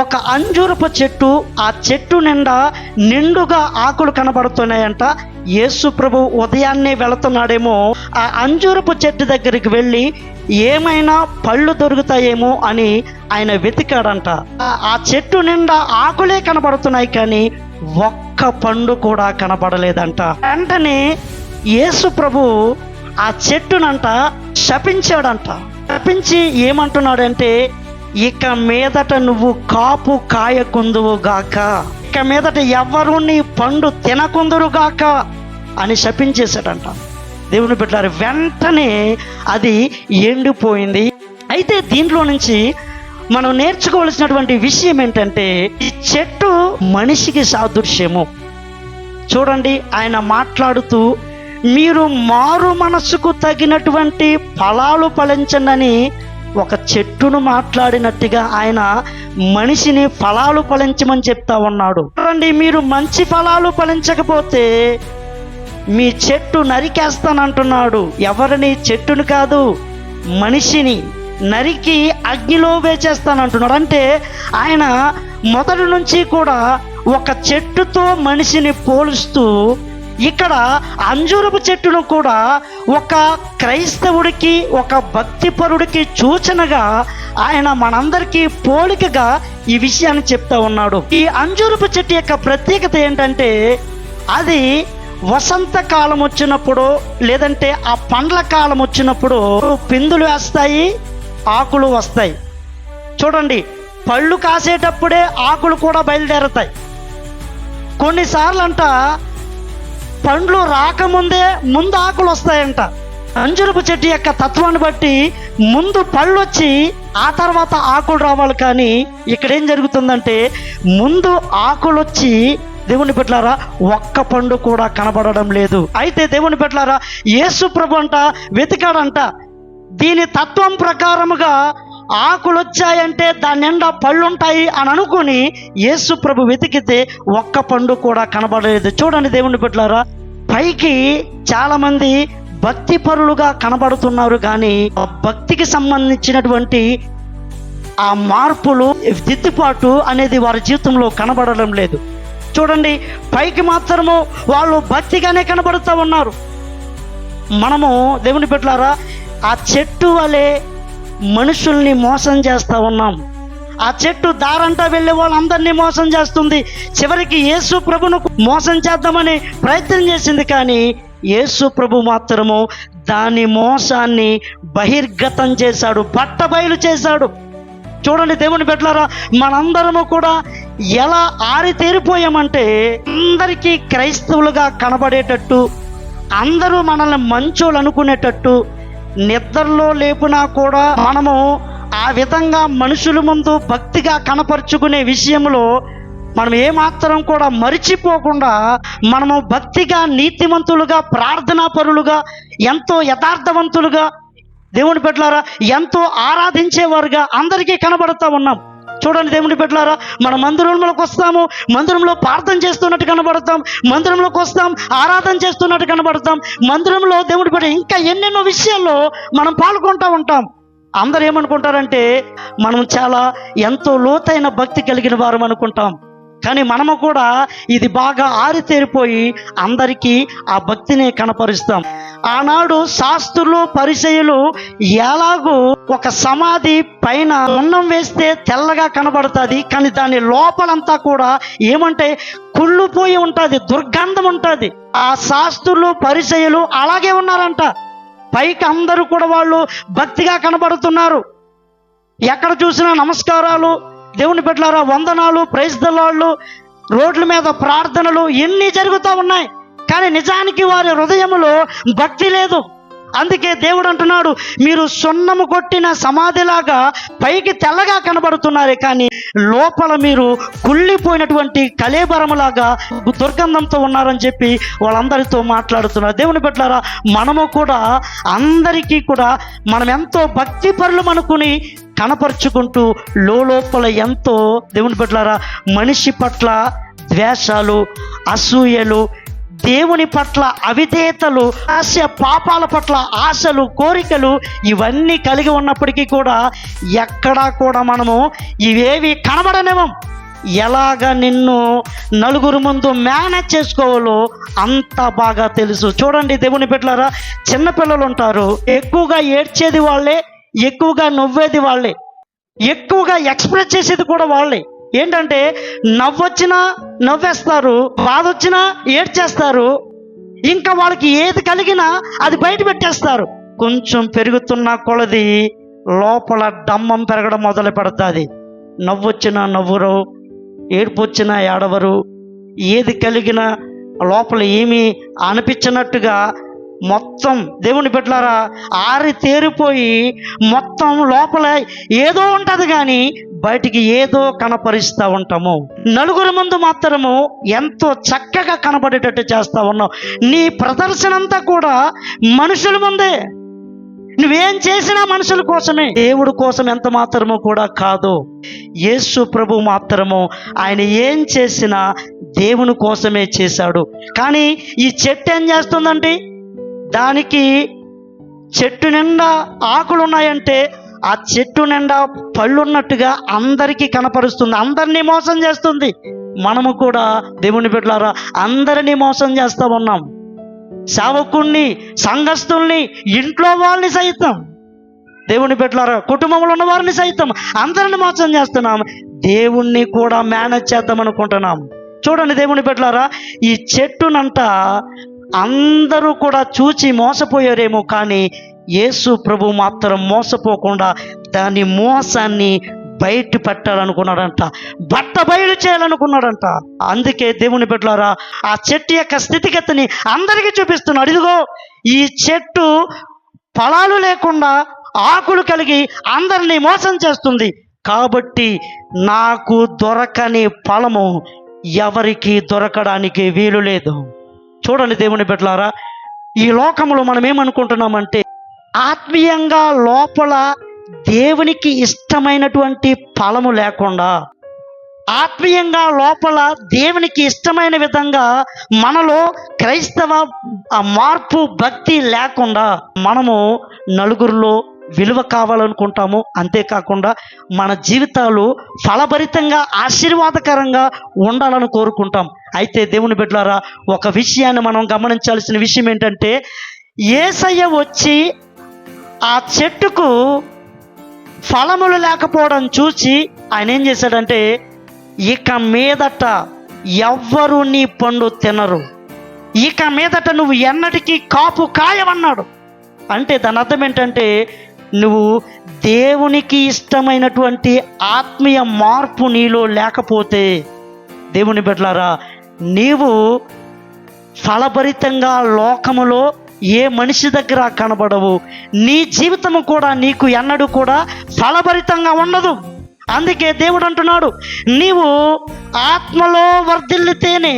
ఒక అంజూరపు చెట్టు, ఆ చెట్టు నిండా నిండుగా ఆకులు కనబడుతున్నాయంట. యేసు ప్రభు ఉదయాన్నే వెళుతున్నాడేమో, ఆ అంజూరపు చెట్టు దగ్గరికి వెళ్ళి ఏమైనా పళ్ళు దొరుకుతాయేమో అని ఆయన వెతికాడంట. ఆ చెట్టు నిండా ఆకులే కనబడుతున్నాయి, కానీ ఒక్క పండు కూడా కనబడలేదంట. వెంటనే యేసు ప్రభు ఆ చెట్టునంట శపించాడంట. శపించి ఏమంటున్నాడంటే, ఇక మీదట నువ్వు కాపు కాయకుందువు గాక, ఇక మీదట ఎవరు నీ పండు తినకుందురు గాక అని శపించేశాడంట. దేవుని బిడ్డలారా, వెంటనే అది ఎండిపోయింది. అయితే దీంట్లో నుంచి మనం నేర్చుకోవాల్సినటువంటి విషయం ఏంటంటే, ఈ చెట్టు మనిషికి సాదృశ్యము. చూడండి, ఆయన మాట్లాడుతూ మీరు మారు మనసుకు తగినటువంటి ఫలాలు ఫలించండి ఒక చెట్టును మాట్లాడినట్టుగా ఆయన మనిషిని ఫలాలు ఫలించమని చెప్తా ఉన్నాడు. చూడండి, మీరు మంచి ఫలాలు ఫలించకపోతే మీ చెట్టు నరికేస్తానంటున్నాడు. ఎవరిని? చెట్టును కాదు, మనిషిని నరికి అగ్నిలో వేచేస్తానంటున్నాడు. అంటే ఆయన మొదటి నుంచి కూడా ఒక చెట్టుతో మనిషిని పోలుస్తూ, ఇక్కడ అంజూరపు చెట్టును కూడా ఒక క్రైస్తవుడికి, ఒక భక్తిపరుడికి సూచనగా ఆయన మనందరికీ పోలికగా ఈ విషయాన్ని చెప్తా ఉన్నాడు. ఈ అంజూరపు చెట్టు యొక్క ప్రత్యేకత ఏంటంటే, అది వసంతకాలం వచ్చినప్పుడు, లేదంటే ఆ పండ్ల కాలం వచ్చినప్పుడు పిందులు వేస్తాయి, ఆకులు వస్తాయి. చూడండి, పళ్ళు కాసేటప్పుడే ఆకులు కూడా బయలుదేరతాయి. కొన్నిసార్లు అంట పండ్లు రాకముందే ముందు ఆకులు వస్తాయంట. అంజూరపు చెట్టు యొక్క తత్వాన్ని బట్టి ముందు పళ్ళు వచ్చి ఆ తర్వాత ఆకులు రావాలి. కానీ ఇక్కడ ఏం జరుగుతుందంటే, ముందు ఆకులు వచ్చి దేవుని బిడ్డలారా ఒక్క పండు కూడా కనబడడం లేదు. అయితే దేవుని బిడ్డలారా, యేసు ప్రభు అంట వెతికాడంట. దీని తత్వం ప్రకారముగా ఆకులు వచ్చాయంటే దాని నిండా పళ్ళు ఉంటాయి అని అనుకుని యేసు ప్రభు వెతికితే ఒక్క పండు కూడా కనబడలేదు. చూడండి దేవుని బిడ్డలారా, పైకి చాలా మంది భక్తి పరులుగా కనబడుతున్నారు, కానీ భక్తికి సంబంధించినటువంటి ఆ మార్పులు, దిద్దుబాటు అనేది వారి జీవితంలో కనబడడం లేదు. చూడండి, పైకి మాత్రము వాళ్ళు భక్తిగానే కనబడుతూ ఉన్నారు. మనము దేవుని బిడ్డలారా ఆ చెట్టు వలె మనుషుల్ని మోసం చేస్తూ ఉన్నాం. ఆ చెట్టు దారంటా వెళ్ళే వాళ్ళందరినీ మోసం చేస్తుంది. చివరికి యేసు ప్రభును మోసం చేద్దామని ప్రయత్నం చేసింది, కానీ యేసు ప్రభు మాత్రము దాని మోసాన్ని బహిర్గతం చేశాడు, బట్టబయలు చేశాడు. చూడండి దేవుని బిడ్డలారా, మనందరము కూడా ఎలా ఆరితేరిపోయామంటే, అందరికీ క్రైస్తవులుగా కనబడేటట్టు, అందరూ మనల్ని మంచోళ్ళు అనుకునేటట్టు, నిద్రలో లేపునా కూడా మనము ఆ విధంగా మనుషుల ముందు భక్తిగా కనపరుచుకునే విషయంలో మనం ఏమాత్రం కూడా మరిచిపోకుండా మనము భక్తిగా, నీతిమంతులుగా, ప్రార్థనా పరులుగా, ఎంతో యథార్థవంతులుగా, దేవుని బిడ్డలారా ఎంతో ఆరాధించేవారుగా అందరికీ కనబడుతూ ఉన్నాం. చూడండి దేవుని బిడ్డలారా, మన మందిరంలోకి వస్తాము, మందిరంలో ప్రార్థన చేస్తున్నట్టు కనబడతాం, మందిరంలోకి వస్తాం, ఆరాధన చేస్తున్నట్టు కనబడతాం, మందిరంలో దేవుని బిడ్డ ఇంకా ఎన్నెన్నో విషయాల్లో మనం పాల్గొంటూ ఉంటాం. అందరూ ఏమనుకుంటారంటే మనం చాలా ఎంతో లోతైన భక్తి కలిగిన వారు అనుకుంటాం. కానీ మనము కూడా ఇది బాగా ఆరితేరిపోయి అందరికీ ఆ భక్తిని కనపరుస్తాం. ఆనాడు శాస్త్రులు, పరిసయ్యులు ఎలాగూ ఒక సమాధి పైన ఉన్నం వేస్తే తెల్లగా కనబడుతుంది, కానీ దాని లోపలంతా కూడా ఏమంటే కుళ్ళిపోయి ఉంటుంది, దుర్గంధం ఉంటుంది. ఆ శాస్త్రులు, పరిసయ్యులు అలాగే ఉన్నారంట. పైకి అందరూ కూడా వాళ్ళు భక్తిగా కనబడుతున్నారు, ఎక్కడ చూసినా నమస్కారాలు, దేవుని బిడ్డలారా వందనాలు, ప్రైజ్ ది లార్డ్, రోడ్ల మీద ప్రార్థనలు ఎన్ని జరుగుతూ ఉన్నాయి, కానీ నిజానికి వారి హృదయములో భక్తి లేదు. అందుకే దేవుడు అంటున్నాడు, మీరు సున్నము కొట్టిన సమాధిలాగా పైకి తెల్లగా కనబడుతున్నారు, కానీ లోపల మీరు కుళ్ళిపోయినటువంటి కళేబరములాగా దుర్గంధంతో ఉన్నారని చెప్పి వాళ్ళందరితో మాట్లాడుతున్నారు. దేవుని బిడ్డలారా, మనము కూడా అందరికీ కూడా మనం ఎంతో భక్తి పరులు అనుకుని కనపరుచుకుంటూ లోపల ఎంతో దేవుని బిడ్డలారా మనిషి పట్ల ద్వేషాలు, అసూయలు, దేవుని పట్ల అవిధేయతలు, ఆశ, పాపాల పట్ల ఆశలు, కోరికలు ఇవన్నీ కలిగి ఉన్నప్పటికీ కూడా ఎక్కడా కూడా మనము ఇవేవి కనబడనివ్వం. ఎలాగ నిన్ను నలుగురు ముందు మేనేజ్ చేసుకోవాలో అంత బాగా తెలుసు. చూడండి దేవుని బిడ్డలారా, చిన్నపిల్లలు ఉంటారు, ఎక్కువగా ఏడ్చేది వాళ్ళే, ఎక్కువగా నవ్వేది వాళ్ళే, ఎక్కువగా ఎక్స్ప్రెస్ చేసేది కూడా వాళ్ళే. ఏంటంటే నవ్వొచ్చినా నవ్వేస్తారు, బాధ వచ్చినా ఏడ్చేస్తారు, ఇంకా వాళ్ళకి ఏది కలిగినా అది బయట పెట్టేస్తారు. కొంచెం పెరుగుతున్న కొలది లోపల డమ్మం పెరగడం మొదలు పెడుతుంది. నవ్వొచ్చినా నవ్వురు, ఏడుపు వచ్చినా ఏడవరు, ఏది కలిగినా లోపల ఏమీ అనిపించినట్టుగా మొత్తం దేవుని బిడ్డలారా ఆరి తేరిపోయి మొత్తం లోపల ఏదో ఉంటుంది కానీ బయటికి ఏదో కనపరుస్తూ ఉంటాము. నలుగురి ముందు మాత్రము ఎంతో చక్కగా కనబడేటట్టు చేస్తూ ఉన్నావు. నీ ప్రదర్శన అంతా కూడా మనుషుల ముందే. నువ్వేం చేసినా మనుషుల కోసమే, దేవుడి కోసం ఎంత మాత్రము కూడా కాదు. యేసు ప్రభు మాత్రము ఆయన ఏం చేసినా దేవుని కోసమే చేశాడు. కానీ ఈ చెట్టు ఏం చేస్తుందంటే, దానికి చెట్టు నిండా ఆకులు ఉన్నాయంటే ఆ చెట్టు నిండా పళ్ళు ఉన్నట్టుగా అందరికీ కనపరుస్తుంది, అందరినీ మోసం చేస్తుంది. మనము కూడా దేవుని బిడ్డలారా అందరినీ మోసం చేస్తూ ఉన్నాం. సేవకుణ్ణి, సంఘస్థుల్ని, ఇంట్లో వాళ్ళని సైతం, దేవుని బిడ్డలారా కుటుంబంలో ఉన్న వారిని సైతం అందరిని మోసం చేస్తున్నాం. దేవుణ్ణి కూడా మేనేజ్ చేద్దాం అనుకుంటున్నాం. చూడండి దేవుని బిడ్డలారా, ఈ చెట్టునంట అందరూ కూడా చూచి మోసపోయారేమో, కానీ యేసు ప్రభు మాత్రం మోసపోకుండా దాని మోసాన్ని బయట పెట్టాలనుకున్నాడంట, బట్ట బయలు చేయాలనుకున్నాడంట. అందుకే దేవుని బిడ్డలారా ఆ చెట్టు యొక్క స్థితిగతిని అందరికీ చూపిస్తున్నాడు. ఇదిగో ఈ చెట్టు ఫలాలు లేకుండా ఆకులు కలిగి అందరినీ మోసం చేస్తుంది, కాబట్టి నాకు దొరకని ఫలము ఎవరికి దొరకడానికి వీలు లేదు. చూడండి దేవుని బిడ్డలారా, ఈ లోకంలో మనం ఏమనుకుంటున్నామంటే ఆత్మీయంగా లోపల దేవునికి ఇష్టమైనటువంటి ఫలము లేకుండా, ఆత్మీయంగా లోపల దేవునికి ఇష్టమైన విధంగా మనలో క్రైస్తవ మార్పు, భక్తి లేకుండా మనము నలుగురిలో విలువ కావాలనుకుంటాము. అంతేకాకుండా మన జీవితాలు ఫలభరితంగా, ఆశీర్వాదకరంగా ఉండాలని కోరుకుంటాం. అయితే దేవుని బిడ్డలారా ఒక విషయాన్ని మనం గమనించాల్సిన విషయం ఏంటంటే, యేసయ్య వచ్చి ఆ చెట్టుకు ఫలములు లేకపోవడం చూసి ఆయన ఏం చేశాడంటే, ఇక మీదట ఎవ్వరు నీ పండు తినరు, ఇక మీదట నువ్వు ఎన్నటికీ కాపు కాయమన్నాడు. అంటే దాని అర్థం ఏంటంటే, నువ్వు దేవునికి ఇష్టమైనటువంటి ఆత్మీయ మార్పు నీలో లేకపోతే దేవుని బిడ్డలారా నీవు ఫలభరితంగా లోకములో ఏ మనిషి దగ్గర కనబడవు. నీ జీవితము కూడా నీకు ఎన్నడూ కూడా ఫలభరితంగా ఉండదు. అందుకే దేవుడు అంటున్నాడు, నీవు ఆత్మలో వర్ధిల్లితేనే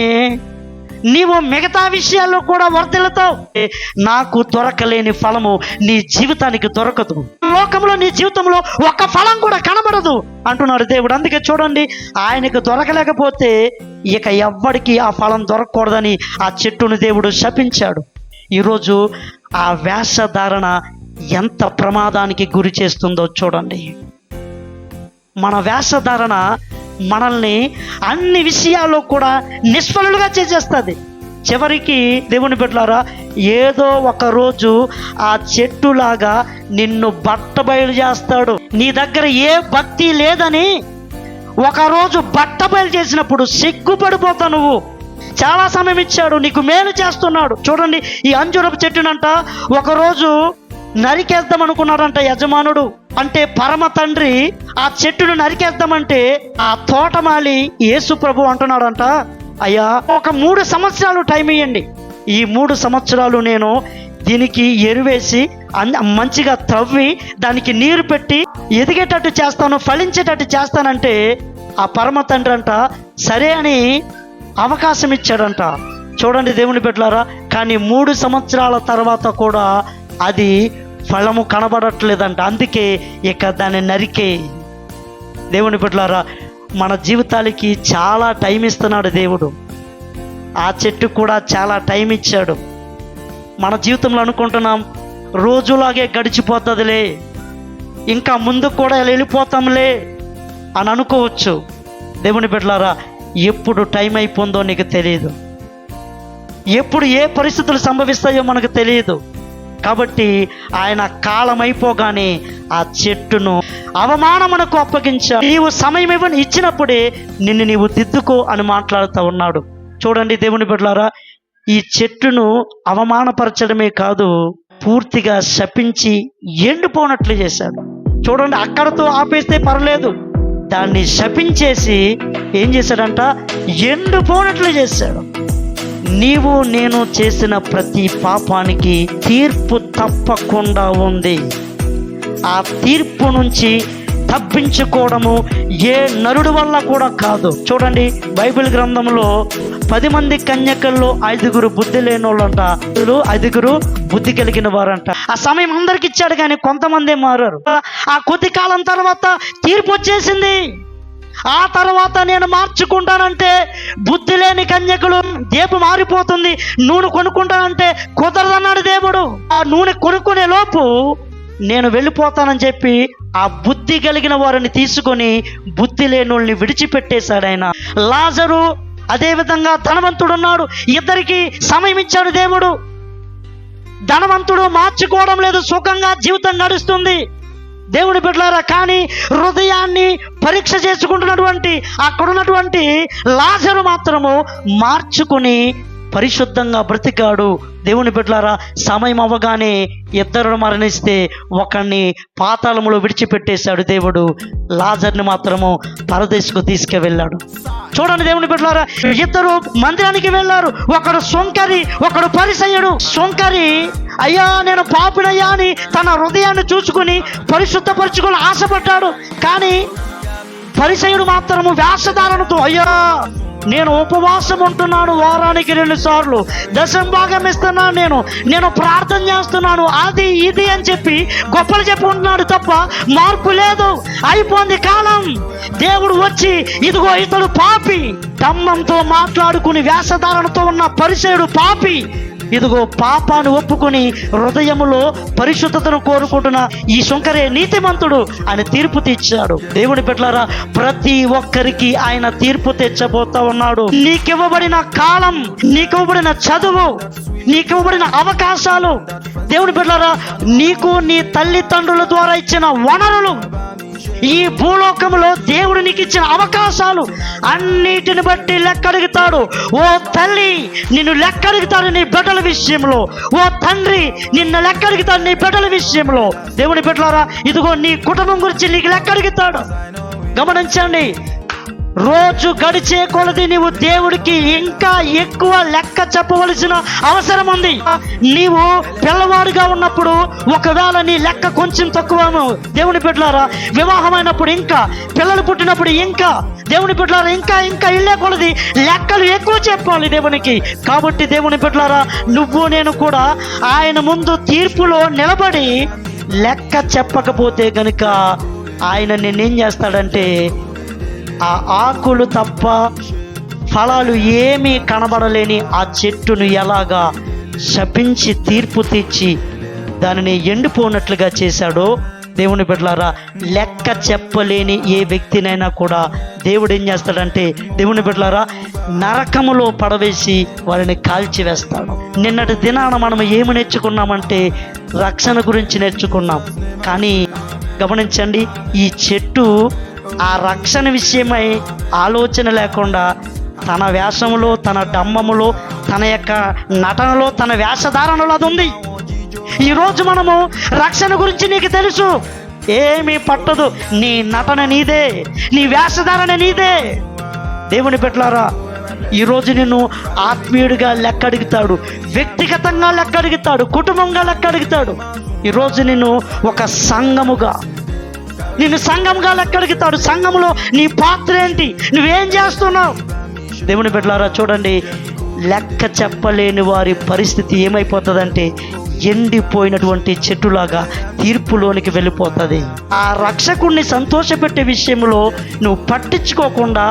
నీవు మిగతా విషయాల్లో కూడా వర్ధిల్లుతావు. నాకు దొరకలేని ఫలము నీ జీవితానికి దొరకదు, లోకంలో నీ జీవితంలో ఒక ఫలం కూడా కనబడదు అంటున్నాడు దేవుడు. అందుకే చూడండి, ఆయనకు దొరకలేకపోతే ఇక ఎవ్వడికి ఆ ఫలం దొరకకూడదని ఆ చెట్టును దేవుడు శపించాడు. ఈరోజు ఆ వేషధారణ ఎంత ప్రమాదానికి గురి చేస్తుందో చూడండి. మన వేషధారణ మనల్ని అన్ని విషయాల్లో కూడా నిష్ఫలులుగా చేసేస్తుంది. చివరికి దేవుని బిడ్డలారా ఏదో ఒక రోజు ఆ చెట్టులాగా నిన్ను బట్టబయలు చేస్తాడు. నీ దగ్గర ఏ భక్తి లేదని ఒకరోజు బట్టబయలు చేసినప్పుడు సిగ్గుపడిపోతావు. నువ్వు చాలా సమయం ఇచ్చాడు, నీకు మేలు చేస్తున్నాడు. చూడండి, ఈ అంజూరపు చెట్టునంట ఒకరోజు నరికేద్దాం అనుకున్నాడంట యజమానుడు, అంటే పరమ తండ్రి. ఆ చెట్టును నరికేద్దామంటే ఆ తోటమాలి యేసు ప్రభు అంటున్నాడంట, అయ్యా ఒక 3 సంవత్సరాలు టైం ఇవ్వండి, ఈ 3 సంవత్సరాలు నేను దీనికి ఎరువేసి మంచిగా త్రవ్వి దానికి నీరు పెట్టి ఎదిగేటట్టు చేస్తాను, ఫలించేటట్టు చేస్తానంటే ఆ పరమ తండ్రి అంట సరే అని అవకాశం ఇచ్చాడంట. చూడండి దేవుని బిడ్డలారా, కానీ 3 సంవత్సరాల తర్వాత కూడా అది ఫలము కనబడట్లేదంట. అందుకే ఇక దాన్ని నరికే. దేవుని బిడ్డలారా మన జీవితాలకి చాలా టైం ఇస్తున్నాడు దేవుడు. ఆ చెట్టు కూడా చాలా టైం ఇచ్చాడు. మన జీవితంలో అనుకుంటున్నాం రోజులాగే గడిచిపోతుందిలే, ఇంకా ముందుకు కూడా వెళ్ళిపోతాంలే అని అనుకోవచ్చు. దేవుని బిడ్డలారా, ఎప్పుడు టైం అయిపోయిందో నీకు తెలియదు, ఎప్పుడు ఏ పరిస్థితులు సంభవిస్తాయో మనకు తెలియదు. కాబట్టి ఆయన కాలం అయిపోగానే ఆ చెట్టును అవమానమునకు అప్పగించాడు. నీవు సమయం ఇచ్చినప్పుడే నిన్ను నీవు దిద్దుకో అని మాట్లాడుతూ ఉన్నాడు. చూడండి దేవుని బిడ్డలారా, ఈ చెట్టును అవమానపరచడమే కాదు, పూర్తిగా శపించి ఎండిపోనట్లు చేశాడు. చూడండి, అక్కడతో ఆపేస్తే పర్లేదు, దాన్ని శపించేసి ఏం చేశాడంట, ఎండిపోనట్లు చేశాడు. నీవు నేను చేసిన ప్రతి పాపానికి తీర్పు తప్పకుండా ఉంది. ఆ తీర్పు నుంచి తప్పించుకోవడము ఏ నరుడి వల్ల కూడా కాదు. చూడండి, బైబిల్ గ్రంథంలో 10 మంది కన్యకల్లో 5 బుద్ధి లేని వాళ్ళంట, 5 బుద్ధి కలిగిన వారంట. ఆ సమయం అందరికి ఇచ్చాడు, కానీ కొంతమంది మారారు. ఆ కొద్ది కాలం తర్వాత తీర్పు వచ్చేసింది. ఆ తర్వాత నేను మార్చుకుంటానంటే బుద్ధి లేని కన్యకులు దీపం మారిపోతుంది, నూనె కొనుక్కుంటానంటే కుదరదన్నాడు దేవుడు. ఆ నూనె కొనుక్కునే లోపు నేను వెళ్ళిపోతానని చెప్పి ఆ బుద్ధి కలిగిన వారిని తీసుకొని బుద్ధి లేని వాళ్ళని విడిచిపెట్టేశాడు ఆయన. లాజరు అదేవిధంగా ధనవంతుడు ఉన్నాడు, ఇద్దరికి సమయం ఇచ్చాడు దేవుడు. ధనవంతుడు మార్చుకోవడం లేదు, సుఖంగా జీవితం గడుస్తుంది. దేవుని బిడ్డలారా, కానీ హృదయాన్ని పరీక్ష చేసుకుంటున్నటువంటి అక్కడున్నటువంటి లాజరు మాత్రము మార్చుకుని పరిశుద్ధంగా బ్రతికాడు. దేవుని బిడ్డలారా, సమయం అవ్వగానే ఇద్దరు మరణిస్తే ఒకరిని పాతాళములో విడిచిపెట్టేశాడు దేవుడు. లాజర్ని మాత్రము పరదేశకు తీసుకువెళ్ళాడు. చూడండి దేవుని బిడ్డలారా, ఇద్దరు మందిరానికి వెళ్ళారు. ఒకడు సొంకరి, ఒకడు పరిసయ్యుడు. సొంకరి, అయ్యా నేను పాపినయ్యా అని తన హృదయాన్ని చూసుకుని పరిశుద్ధపరచుకొని ఆశపడ్డాడు. కానీ పరిసయ్యుడు మాత్రము వేషధారణతో, అయ్యా నేను ఉపవాసం ఉంటున్నాను, వారానికి 2 సార్లు దశంభాగం ఇస్తున్నాను, నేను ప్రార్థన చేస్తున్నాను, అది ఇది అని చెప్పి గొప్పలు చెప్పుకుంటున్నాడు తప్ప మార్పు లేదు. అయిపోయింది కాలం. దేవుడు వచ్చి, ఇదిగో ఇతడు పాపి, దమ్మంతో మాట్లాడుకుని వేషధారణతో ఉన్న పరిసయ్యుడు పాపి, ఇదిగో పాపాన్ని ఒప్పుకొని హృదయములో పరిశుద్ధతను కోరుకుంటున్న ఈ శంకరే నీతిమంతుడు అని తీర్పు తెచ్చాడు. దేవుని బిడ్డలారా, ప్రతి ఒక్కరికి ఆయన తీర్పు తెచ్చబోతా ఉన్నాడు. నీకివ్వబడిన కాలం, నీకివ్వబడిన చదువు, నీకివ్వబడిన అవకాశాలు, దేవుని బిడ్డలారా, నీకు నీ తల్లిదండ్రుల ద్వారా ఇచ్చిన వనరులు, ఈ భూలోకంలో దేవుడు నీకు ఇచ్చిన అవకాశాలు అన్నిటిని బట్టి లెక్కడుగుతాడు. ఓ తల్లి, నిన్ను లెక్కడుగుతాడు నీ బిడ్డల విషయంలో. ఓ తండ్రి, నిన్ను లెక్కడుగుతాడు నీ బిడ్డల విషయంలో. దేవుని బిడ్డలారా, ఇదిగో నీ కుటుంబం గురించి నీకు లెక్కడుగుతాడు. గమనించండి, రోజు గడిచే కొలది నీవు దేవుడికి ఇంకా ఎక్కువ లెక్క చెప్పవలసిన అవసరం ఉంది. నీవు పిల్లవాడిగా ఉన్నప్పుడు ఒకవేళ నీ లెక్క కొంచెం తక్కువ, దేవుని బిడ్డలారా, వివాహమైనప్పుడు ఇంకా, పిల్లలు పుట్టినప్పుడు ఇంకా, దేవుని బిడ్డలారా, ఇంకా ఇంకా ఇళ్ళే కొలది లెక్కలు ఎక్కువ చెప్పాలి దేవునికి. కాబట్టి దేవుని బిడ్డలారా, నువ్వు నేను కూడా ఆయన ముందు తీర్పులో నిలబడి లెక్క చెప్పకపోతే కనుక ఆయన నిన్నేం చేస్తాడంటే, ఆ ఆకులు తప్ప ఫలాలు ఏమీ కనబడలేని ఆ చెట్టును ఎలాగా శపించి తీర్పు తెచ్చి దానిని ఎండిపోనట్లుగా చేశాడో, దేవుని బిడ్డలారా, లెక్క చెప్పలేని ఏ వ్యక్తినైనా కూడా దేవుడు ఏం చేస్తాడంటే, దేవుని బిడ్డలారా, నరకములో పడవేసి వారిని కాల్చివేస్తాడు. నిన్నటి దినాన మనం ఏమి నేర్చుకున్నామంటే రక్షణ గురించి నేర్చుకున్నాం. కానీ గమనించండి, ఈ చెట్టు ఆ రక్షణ విషయమై ఆలోచన లేకుండా తన వేషములో, తన డమ్మములో, తన యొక్క నటనలో, తన వేషధారణలో అది ఉంది. ఈరోజు మనము రక్షణ గురించి నీకు తెలుసు, ఏమీ పట్టదు, నీ నటన నీదే, నీ వేషధారణ నీదే. దేవుని బిడ్డలారా, ఈరోజు నిన్ను ఆత్మీయుడిగా లెక్కడుగుతాడు, వ్యక్తిగతంగా లెక్కడుగుతాడు, కుటుంబంగా లెక్కడుగుతాడు. ఈరోజు నిన్ను ఒక సంఘముగా, నిన్ను సంఘంగా లెక్కడుగుతాడు. సంఘంలో నీ పాత్ర ఏంటి, నువ్వేం చేస్తున్నావు? దేవుని బిడ్డలారా, చూడండి, లెక్క చెప్పలేని వారి పరిస్థితి ఏమైపోతుందంటే ఎండిపోయినటువంటి చెట్టులాగా తీర్పులోనికి వెళ్ళిపోతుంది. ఆ రక్షకుణ్ణి సంతోషపెట్టే విషయంలో నువ్వు పట్టించుకోకుండా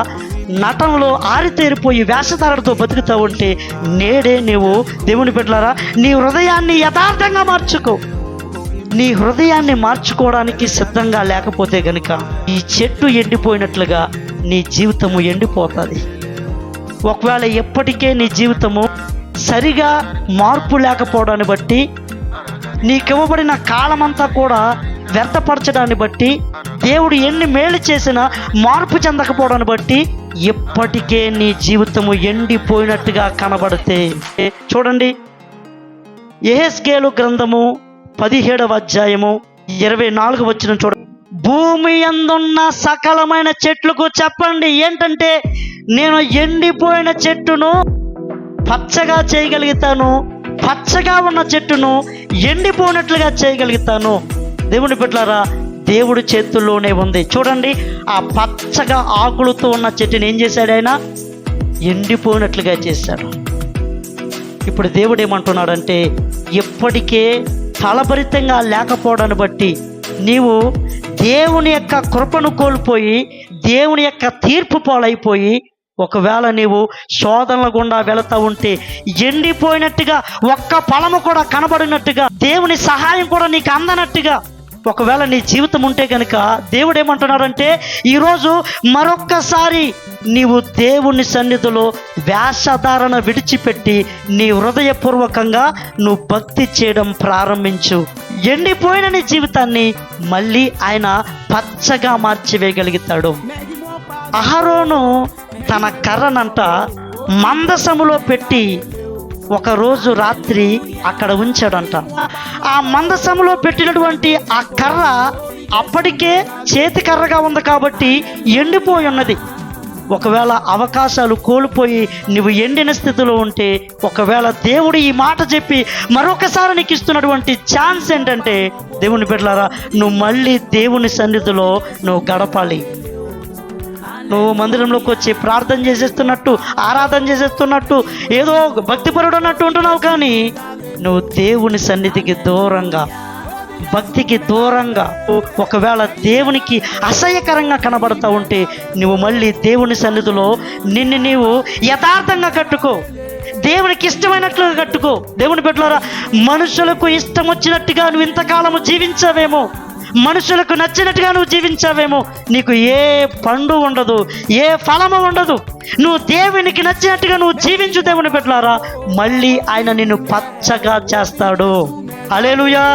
నటనలో ఆరితేరిపోయి వేషధారణతో బతుకుతూ ఉంటే నేడే నీవు దేవుని బిడ్డలారా నీ హృదయాన్ని యథార్థంగా మార్చుకో. నీ హృదయాన్ని మార్చుకోవడానికి సిద్ధంగా లేకపోతే గనుక ఈ చెట్టు ఎండిపోయినట్లుగా నీ జీవితము ఎండిపోతుంది. ఒకవేళ ఎప్పటికే నీ జీవితము సరిగా మార్పు లేకపోవడాన్ని బట్టి, నీకివ్వబడిన కాలమంతా కూడా వ్యర్థపరచడాన్ని బట్టి, దేవుడు ఎన్ని మేలు చేసినా మార్పు చెందకపోవడాన్ని బట్టి ఇప్పటికే నీ జీవితము ఎండిపోయినట్టుగా కనబడితే, చూడండి యెహెజ్కేలు గ్రంథము 17వ అధ్యాయము 24 వచనం చూడండి. భూమి యందున్న సకలమైన చెట్లకు చెప్పండి ఏంటంటే, నేను ఎండిపోయిన చెట్టును పచ్చగా చేయగలుగుతాను, పచ్చగా ఉన్న చెట్టును ఎండిపోయినట్లుగా చేయగలుగుతాను. దేవుని బిడ్డలారా, దేవుడి చేతుల్లోనే ఉంది. చూడండి, ఆ పచ్చగా ఆకులతో ఉన్న చెట్టుని ఏం చేశాడు? ఆయన ఎండిపోయినట్లుగా చేశాడు. ఇప్పుడు దేవుడు ఏమంటున్నాడంటే, ఇప్పటికే ఫలభరితంగా లేకపోవడాన్ని బట్టి నీవు దేవుని యొక్క కృపను కోల్పోయి, దేవుని యొక్క తీర్పు పాలైపోయి, ఒకవేళ నీవు శోధనల గుండా వెళుతూ ఉంటే ఎండిపోయినట్టుగా, ఒక్క ఫలము కూడా కనబడినట్టుగా, దేవుని సహాయం కూడా నీకు అందనట్టుగా ఒకవేళ నీ జీవితం ఉంటే కనుక దేవుడు ఏమంటున్నాడంటే, ఈరోజు మరొక్కసారి నీవు దేవుని సన్నిధిలో వేషధారణ విడిచిపెట్టి నీ హృదయపూర్వకంగా నువ్వు భక్తి చేయడం ప్రారంభించు. ఎండిపోయిన నీ జీవితాన్ని మళ్ళీ ఆయన పచ్చగా మార్చివేయగలుగుతాడు. అహరోను తన కర్రనంట మందసములో పెట్టి ఒకరోజు రాత్రి అక్కడ ఉంచాడంట. ఆ మందసములో పెట్టినటువంటి ఆ కర్ర అప్పటికే చేతి కర్రగా ఉంది కాబట్టి ఎండిపోయి ఉన్నది. ఒకవేళ అవకాశాలు కోల్పోయి నువ్వు ఎండిన స్థితిలో ఉంటే, ఒకవేళ దేవుడు ఈ మాట చెప్పి మరొకసారి నీకు ఇస్తున్నటువంటి ఛాన్స్ ఏంటంటే, దేవుని బిడ్డలారా, నువ్వు మళ్ళీ దేవుని సన్నిధిలో నువ్వు గడపాలి. నువ్వు మందిరంలోకి వచ్చి ప్రార్థన చేసేస్తున్నట్టు, ఆరాధన చేసేస్తున్నట్టు, ఏదో భక్తిపరుడు అన్నట్టు ఉంటున్నావు, కానీ నువ్వు దేవుని సన్నిధికి దూరంగా, భక్తికి దూరంగా, ఒకవేళ దేవునికి అసహ్యకరంగా కనబడతా ఉంటే నువ్వు మళ్ళీ దేవుని సన్నిధిలో నిన్ను నీవు యథార్థంగా కట్టుకో, దేవునికి ఇష్టమైనట్లుగా కట్టుకో. దేవుని బిడ్డలారా, మనుషులకు ఇష్టం వచ్చినట్టుగా నువ్వు ఇంతకాలము జీవించావేమో, మనుషులకు నచ్చినట్టుగా నువ్వు జీవించావేమో, నీకు ఏ పండు ఉండదు, ఏ ఫలము ఉండదు. నువ్వు దేవునికి నచ్చినట్టుగా నువ్వు జీవించు. దేవుని బిడ్డలారా, మళ్ళీ ఆయన నిన్ను పచ్చగా చేస్తాడు. హల్లెలూయా.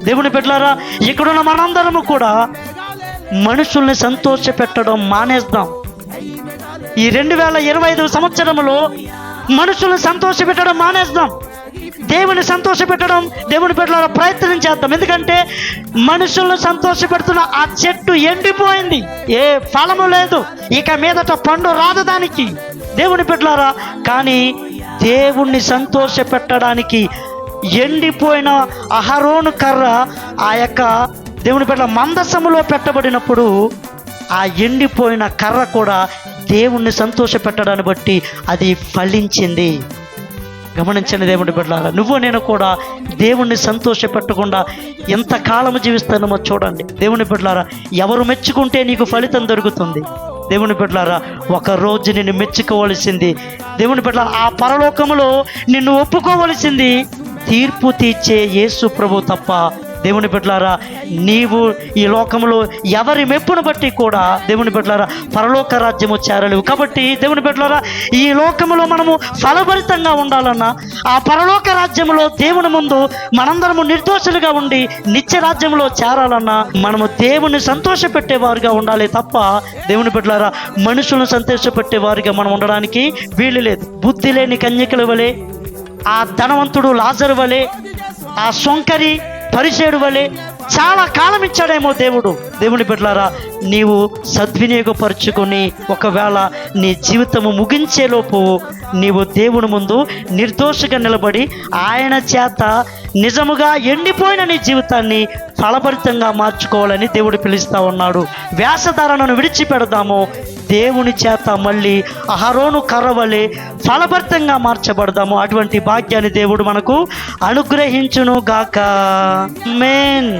దేవుని బిడ్డలారా, ఇక్కడున్న మనందరము కూడా మనుషుల్ని సంతోష పెట్టడం మానేద్దాం. ఈ 2025 సంవత్సరంలో మనుషుల్ని సంతోష పెట్టడం మానేద్దాం. దేవుని సంతోష పెట్టడం, దేవుని బిడ్డలారా, ప్రయత్నం చేద్దాం. ఎందుకంటే మనుషులను సంతోష పెడుతున్న ఆ చెట్టు ఎండిపోయింది, ఏ ఫలము లేదు, ఇక మీదట పండు రాదు దానికి. దేవుని బిడ్డలారా, కానీ దేవుణ్ణి సంతోష పెట్టడానికి ఎండిపోయిన అహరోను కర్ర ఆ యొక్క దేవుని బిడ్డల మందసములో పెట్టబడినప్పుడు ఆ ఎండిపోయిన కర్ర కూడా దేవుణ్ణి సంతోష పెట్టడాన్ని బట్టి అది ఫలించింది. గమనించండి దేవుని బిడ్డలారా, నువ్వు నేను కూడా దేవుణ్ణి సంతోష పెట్టకుండా ఎంతకాలము జీవిస్తానో చూడండి. దేవుని బిడ్డలారా, ఎవరు మెచ్చుకుంటే నీకు ఫలితం దొరుకుతుంది. దేవుని బిడ్డలారా, ఒకరోజు నిన్ను మెచ్చుకోవలసింది, దేవుని బిడ్డలారా, ఆ పరలోకములో నిన్ను ఒప్పుకోవలసింది తీర్పు తీర్చే యేసు ప్రభు తప్ప. దేవుని బిడ్డలారా, నీవు ఈ లోకంలో ఎవరి మెప్పును బట్టి కూడా దేవుని బిడ్డలారా పరలోక రాజ్యము చేరలేవు. కాబట్టి దేవుని బిడ్డలారా, ఈ లోకములో మనము ఫలభరితంగా ఉండాలన్నా, ఆ పరలోక రాజ్యములో దేవుని ముందు మనందరము నిర్దోషులుగా ఉండి నిత్య రాజ్యంలో చేరాలన్నా మనము దేవుని సంతోష పెట్టేవారుగా ఉండాలి తప్ప దేవుని బిడ్డలారా మనుషులను సంతోష పెట్టేవారుగా మనం ఉండడానికి వీలు లేదు. బుద్ధి లేని కన్యకల వలె, ఆ ధనవంతుడు లాజరు వలె, ఆ సొంకరి పరిసేడు వలె చాలా కాలం ఇచ్చాడేమో దేవుడు. దేవుని బిడ్డలారా, నీవు సద్వినియోగపరుచుకొని ఒకవేళ నీ జీవితము ముగించేలోపు నీవు దేవుని ముందు నిర్దోషిగా నిలబడి ఆయన చేత నిజముగా ఎండిపోయిన నీ జీవితాన్ని ఫలభరితంగా మార్చుకోవాలని దేవుడు పిలుస్తూ ఉన్నాడు. వేషధారణను విడిచిపెడదాము, దేవుని చేత మళ్ళీ అహరోను కర్ర వలె ఫలభరితంగా మార్చబడదాము. అటువంటి భాగ్యాన్ని దేవుడు మనకు అనుగ్రహించును గాక. ఆమేన్.